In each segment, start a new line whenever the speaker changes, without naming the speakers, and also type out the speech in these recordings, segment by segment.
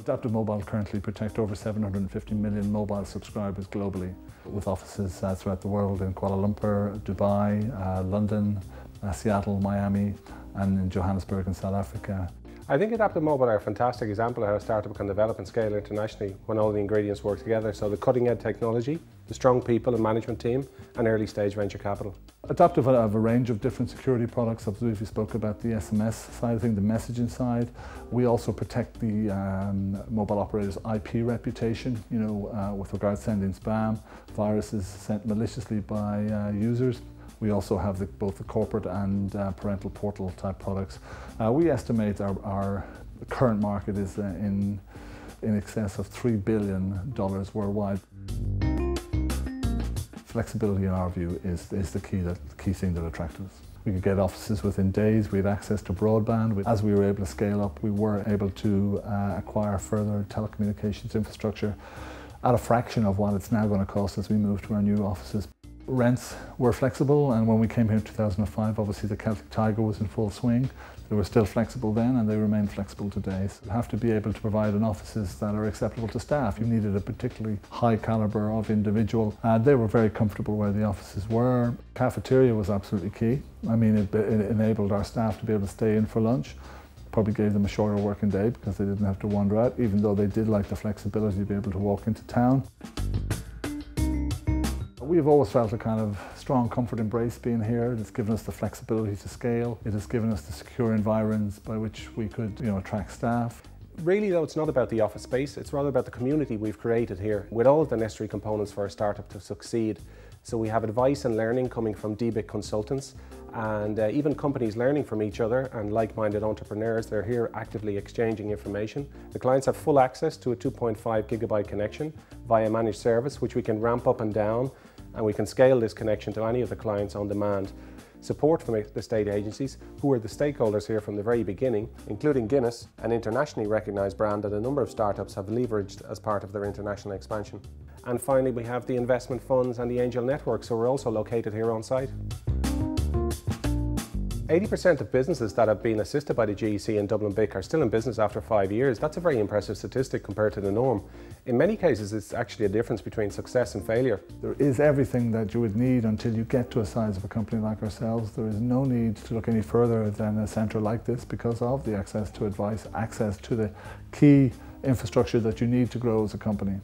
Adaptive Mobile currently protect over 750 million mobile subscribers globally, with offices throughout the world in Kuala Lumpur, Dubai, London, Seattle, Miami, and in Johannesburg in South Africa.
I think Adaptive Mobile are a fantastic example of how a startup can develop and scale internationally when all the ingredients work together. So the cutting edge technology, the strong people and management team, and early stage venture capital.
Adaptive have a range of different security products. Obviously, we spoke about the SMS side of things, the messaging side. We also protect the mobile operator's IP reputation, with regards to sending spam, viruses sent maliciously by users. We also have both the corporate and parental portal type products. We estimate our current market is in excess of $3 billion worldwide. Flexibility, in our view, is the key thing that attracts us. We could get offices within days. We had access to broadband. As we were able to scale up, we were able to acquire further telecommunications infrastructure at a fraction of what it's now going to cost as we move to our new offices. Rents were flexible, and when we came here in 2005, obviously the Celtic Tiger was in full swing. They were still flexible then, and they remain flexible today. So you have to be able to provide an offices that are acceptable to staff. You needed a particularly high calibre of individual. They were very comfortable where the offices were. Cafeteria was absolutely key. I mean, it enabled our staff to be able to stay in for lunch. Probably gave them a shorter working day because they didn't have to wander out, even though they did like the flexibility to be able to walk into town. We've always felt a kind of strong comfort embrace being here. It's given us the flexibility to scale. It has given us the secure environments by which we could attract staff.
Really though, it's not about the office space, it's rather about the community we've created here with all of the necessary components for a startup to succeed. So we have advice and learning coming from DBIC consultants, and even companies learning from each other, and like-minded entrepreneurs. They're here actively exchanging information. The clients have full access to a 2.5 gigabyte connection via managed service, which we can ramp up and down, and we can scale this connection to any of the clients on demand. Support from the state agencies, who are the stakeholders here from the very beginning, including Guinness, an internationally recognised brand that a number of startups have leveraged as part of their international expansion. And finally, we have the investment funds and the angel network, so we're also located here on site. 80% of businesses that have been assisted by the GEC and Dublin BIC are still in business after 5 years. That's a very impressive statistic compared to the norm. In many cases, it's actually a difference between success and failure.
There is everything that you would need until you get to a size of a company like ourselves. There is no need to look any further than a centre like this because of the access to advice, access to the key infrastructure that you need to grow as a company.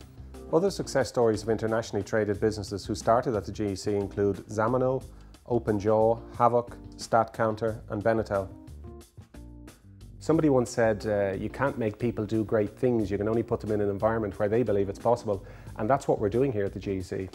Other success stories of internationally traded businesses who started at the GEC include Zamino, OpenJaw, Havoc, StatCounter and Benetel. Somebody once said, you can't make people do great things, you can only put them in an environment where they believe it's possible, and that's what we're doing here at the GEC.